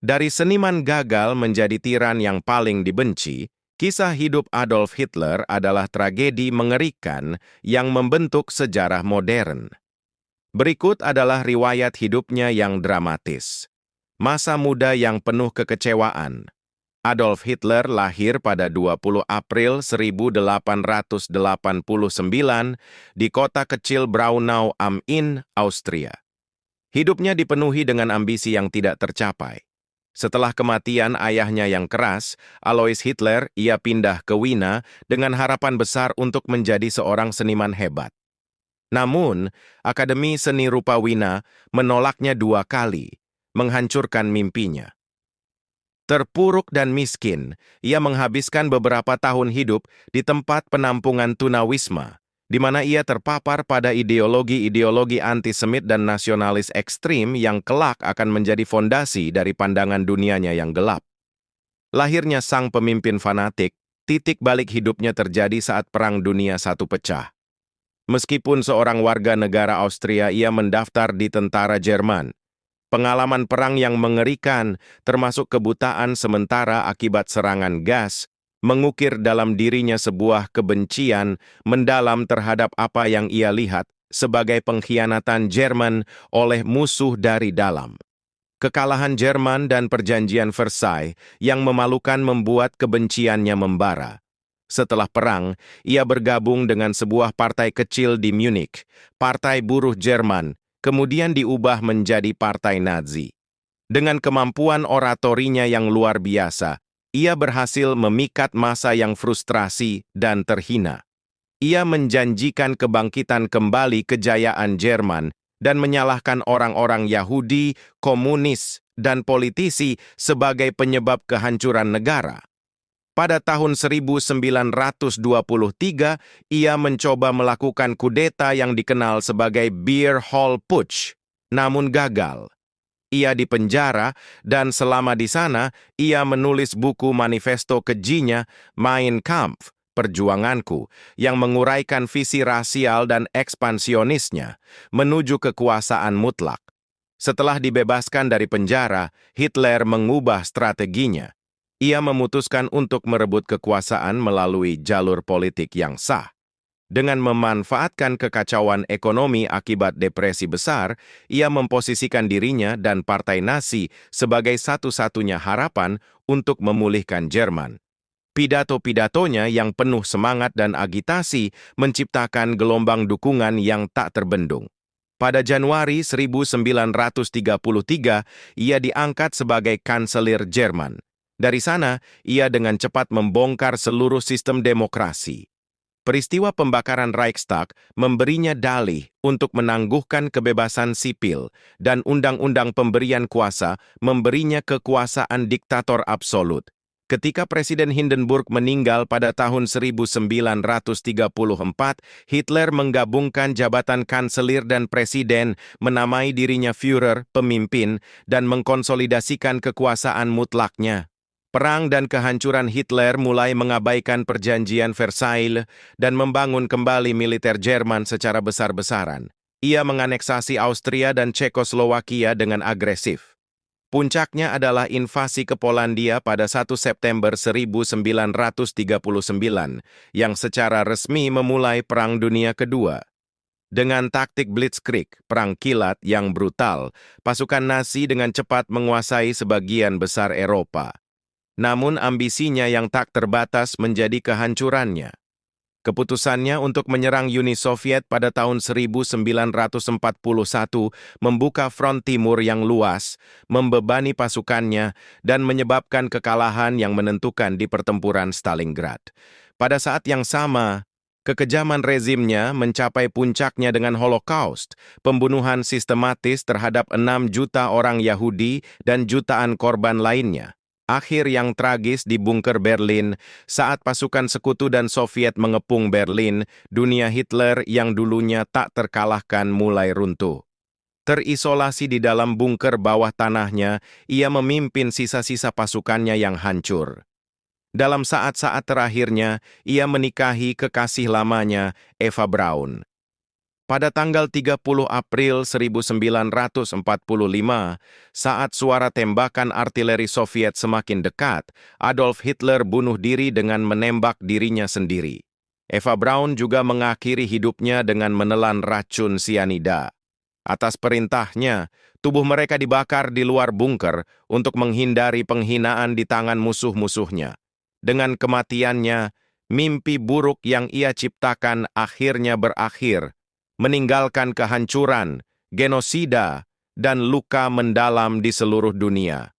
Dari seniman gagal menjadi tiran yang paling dibenci, kisah hidup Adolf Hitler adalah tragedi mengerikan yang membentuk sejarah modern. Berikut adalah riwayat hidupnya yang dramatis. Masa muda yang penuh kekecewaan. Adolf Hitler lahir pada 20 April 1889 di kota kecil Braunau am Inn, Austria. Hidupnya dipenuhi dengan ambisi yang tidak tercapai. Setelah kematian ayahnya yang keras, Alois Hitler, ia pindah ke Wina dengan harapan besar untuk menjadi seorang seniman hebat. Namun, Akademi Seni Rupa Wina menolaknya 2 kali, menghancurkan mimpinya. Terpuruk dan miskin, ia menghabiskan beberapa tahun hidup di tempat penampungan tunawisma, di mana ia terpapar pada ideologi-ideologi antisemit dan nasionalis ekstrim yang kelak akan menjadi fondasi dari pandangan dunianya yang gelap. Lahirnya sang pemimpin fanatik, titik balik hidupnya terjadi saat Perang Dunia I pecah. Meskipun seorang warga negara Austria, ia mendaftar di tentara Jerman. Pengalaman perang yang mengerikan, termasuk kebutaan sementara akibat serangan gas, mengukir dalam dirinya sebuah kebencian mendalam terhadap apa yang ia lihat sebagai pengkhianatan Jerman oleh musuh dari dalam. Kekalahan Jerman dan Perjanjian Versailles yang memalukan membuat kebenciannya membara. Setelah perang, ia bergabung dengan sebuah partai kecil di Munich, Partai Buruh Jerman, kemudian diubah menjadi Partai Nazi. Dengan kemampuan oratorinya yang luar biasa, ia berhasil memikat massa yang frustrasi dan terhina. Ia menjanjikan kebangkitan kembali kejayaan Jerman dan menyalahkan orang-orang Yahudi, komunis, dan politisi sebagai penyebab kehancuran negara. Pada tahun 1923, ia mencoba melakukan kudeta yang dikenal sebagai Beer Hall Putsch, namun gagal. Ia dipenjara dan selama di sana, ia menulis buku manifesto kejinya Mein Kampf, Perjuanganku, yang menguraikan visi rasial dan ekspansionisnya menuju kekuasaan mutlak. Setelah dibebaskan dari penjara, Hitler mengubah strateginya. Ia memutuskan untuk merebut kekuasaan melalui jalur politik yang sah. Dengan memanfaatkan kekacauan ekonomi akibat depresi besar, ia memposisikan dirinya dan Partai Nazi sebagai satu-satunya harapan untuk memulihkan Jerman. Pidato-pidatonya yang penuh semangat dan agitasi menciptakan gelombang dukungan yang tak terbendung. Pada Januari 1933, ia diangkat sebagai kanselir Jerman. Dari sana, ia dengan cepat membongkar seluruh sistem demokrasi. Peristiwa pembakaran Reichstag memberinya dalih untuk menangguhkan kebebasan sipil, dan undang-undang pemberian kuasa memberinya kekuasaan diktator absolut. Ketika Presiden Hindenburg meninggal pada tahun 1934, Hitler menggabungkan jabatan kanselir dan presiden, menamai dirinya Führer, pemimpin, dan mengkonsolidasikan kekuasaan mutlaknya. Perang dan kehancuran Hitler mulai mengabaikan Perjanjian Versailles dan membangun kembali militer Jerman secara besar-besaran. Ia menganeksasi Austria dan Cekoslowakia dengan agresif. Puncaknya adalah invasi ke Polandia pada 1 September 1939, yang secara resmi memulai Perang Dunia Kedua. Dengan taktik Blitzkrieg, perang kilat yang brutal, pasukan Nazi dengan cepat menguasai sebagian besar Eropa. Namun ambisinya yang tak terbatas menjadi kehancurannya. Keputusannya untuk menyerang Uni Soviet pada tahun 1941 membuka front timur yang luas, membebani pasukannya, dan menyebabkan kekalahan yang menentukan di pertempuran Stalingrad. Pada saat yang sama, kekejaman rezimnya mencapai puncaknya dengan Holocaust, pembunuhan sistematis terhadap 6 juta orang Yahudi dan jutaan korban lainnya. Akhir yang tragis di bunker Berlin, saat pasukan sekutu dan Soviet mengepung Berlin, dunia Hitler yang dulunya tak terkalahkan mulai runtuh. Terisolasi di dalam bunker bawah tanahnya, ia memimpin sisa-sisa pasukannya yang hancur. Dalam saat-saat terakhirnya, ia menikahi kekasih lamanya, Eva Braun. Pada tanggal 30 April 1945, saat suara tembakan artileri Soviet semakin dekat, Adolf Hitler bunuh diri dengan menembak dirinya sendiri. Eva Braun juga mengakhiri hidupnya dengan menelan racun sianida. Atas perintahnya, tubuh mereka dibakar di luar bunker untuk menghindari penghinaan di tangan musuh-musuhnya. Dengan kematiannya, mimpi buruk yang ia ciptakan akhirnya berakhir, meninggalkan kehancuran, genosida, dan luka mendalam di seluruh dunia.